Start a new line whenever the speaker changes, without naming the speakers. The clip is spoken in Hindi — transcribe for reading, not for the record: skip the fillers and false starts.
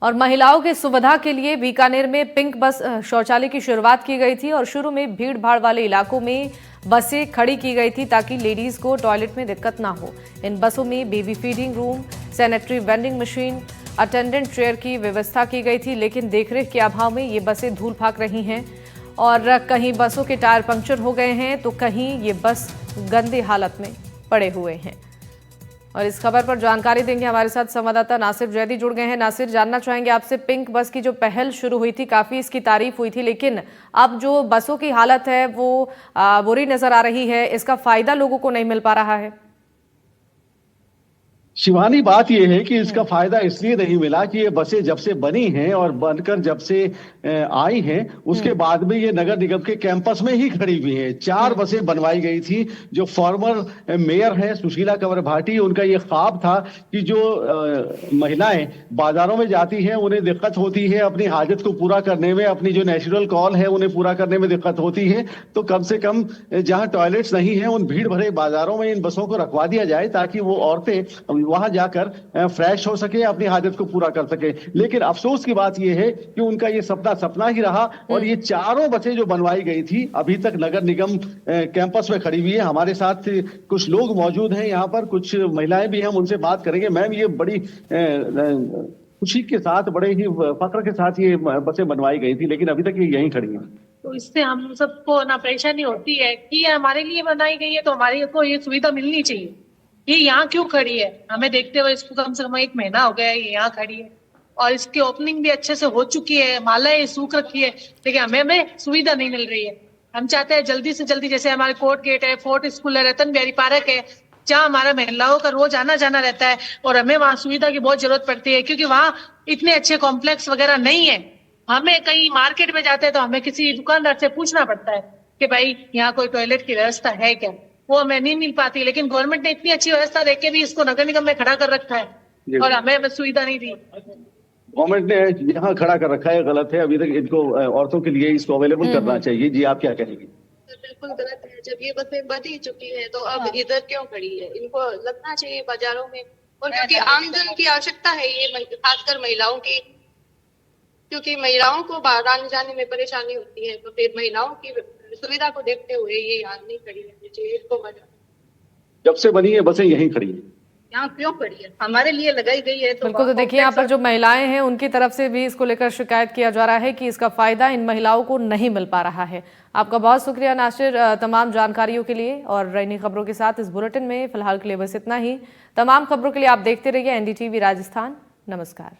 और महिलाओं की सुविधा के लिए बीकानेर में पिंक बस शौचालय की शुरुआत की गई थी और शुरू में भीड़ भाड़ वाले इलाकों में बसें खड़ी की गई थी ताकि लेडीज को टॉयलेट में दिक्कत ना हो। इन बसों में baby feeding room, sanitary vending machine, attendant chair की व्यवस्था की गई थी, लेकिन देखरेख के अभाव में ये बसें धूल फाक रही हैं और कहीं बसों के टायर पंक्चर हो गए हैं तो कहीं ये बस गंदी हालत में पड़े हुए हैं। और इस खबर पर जानकारी देंगे हमारे साथ संवाददाता नासिर जैदी जुड़ गए हैं। नासिर, जानना चाहेंगे आपसे, पिंक बस की जो पहल शुरू हुई थी काफी इसकी तारीफ हुई थी, लेकिन अब जो बसों की हालत है वो बुरी नजर आ रही है। इसका फायदा लोगों को नहीं मिल पा रहा है।
शिवानी, बात यह है कि इसका फायदा इसलिए नहीं मिला कि ये बसें जब से बनी हैं और बनकर जब से आई हैं उसके बाद में ये नगर निगम के कैंपस में ही खड़ी हुई हैं। 4 बसें बनवाई गई थी। जो फॉर्मर मेयर है सुशीला कंवर भाटी, उनका ये ख्वाब था कि जो महिलाएं बाजारों में जाती हैं उन्हें दिक्कत होती है अपनी हाजत को पूरा करने में, अपनी जो नेचुरल कॉल है उन्हें पूरा करने में दिक्कत होती है, तो कम से कम जहां टॉयलेट्स नहीं है उन भीड़ भरे बाजारों में इन बसों को रखवा दिया जाए ताकि वो औरतें वहां जाकर फ्रेश हो सके, अपनी हाजत को पूरा कर सके। लेकिन अफसोस की बात यह है कि उनका ये सपना सपना ही रहा और ये 4 बसें जो बनवाई गई थी अभी तक नगर निगम कैंपस में खड़ी हुई है। हमारे साथ कुछ लोग मौजूद हैं, यहाँ पर कुछ महिलाएं भी हैं, हम उनसे बात करेंगे। मैम, ये बड़ी खुशी के साथ, बड़े ही फख्र के साथ ये बसें बनवाई गई थी, लेकिन अभी तक ये यहीं खड़ी हैं।
तो इससे हम सबको ना परेशानी होती है कि ये हमारे लिए बनाई गई है तो हमारे को ये सुविधा मिलनी चाहिए। ये यहाँ क्यों खड़ी है? हमें देखते हुए इसको कम से कम 1 महीना हो गया है ये यहाँ खड़ी है और इसकी ओपनिंग भी अच्छे से हो चुकी है, मालाएं सूख रखी है, लेकिन हमें सुविधा नहीं मिल रही है। हम चाहते हैं जल्दी से जल्दी, जैसे हमारे कोर्ट गेट है, फोर्ट स्कूल है, रतन बिहारी पार्क है, जहाँ हमारा महिलाओं का रोज आना जाना रहता है और हमें वहाँ सुविधा की बहुत जरूरत पड़ती है क्योंकि वहाँ इतने अच्छे कॉम्प्लेक्स वगैरह नहीं है। हमें कहीं मार्केट में जाते हैं तो हमें किसी दुकानदार से पूछना पड़ता है कि भाई यहाँ कोई टॉयलेट की व्यवस्था है क्या, वो हमें नहीं मिल पाती। लेकिन गवर्नमेंट ने इतनी अच्छी व्यवस्था देके भी इसको नगर निगम में खड़ा कर रखा है और हमें सुविधा नहीं दी।
गवर्नमेंट ने यहाँ खड़ा कर रखा है, गलत है। अभी तक इनको औरतों के लिए इसको अवेलेबल करना चाहिए। जी, आप क्या कहेंगे?
बिल्कुल गलत है। जब ये बसें बन ही चुकी है तो अब इधर क्यों खड़ी है? इनको लगना चाहिए बाजारों में, और क्योंकि आमजन की आवश्यकता है ये, खासकर महिलाओं की, क्योंकि महिलाओं को बाहर आने जाने में परेशानी होती है, तो फिर महिलाओं की सुविधा को देखते हुए ये यहाँ नहीं खड़ी रहनी चाहिए। इसको
जब से बनी है बसें यहीं खड़ी है,
यहाँ क्यों खड़ी है? हमारे लिए लगाई गई है।
बिल्कुल, तो देखिए यहाँ पर जो महिलाएं हैं उनकी तरफ से भी इसको लेकर शिकायत किया जा रहा है कि इसका फायदा इन महिलाओं को नहीं मिल पा रहा है। आपका बहुत शुक्रिया नासिर तमाम जानकारियों के लिए। और नई खबरों के साथ इस बुलेटिन में फिलहाल के लिए बस इतना ही। तमाम खबरों के लिए आप देखते रहिए NDTV राजस्थान। नमस्कार।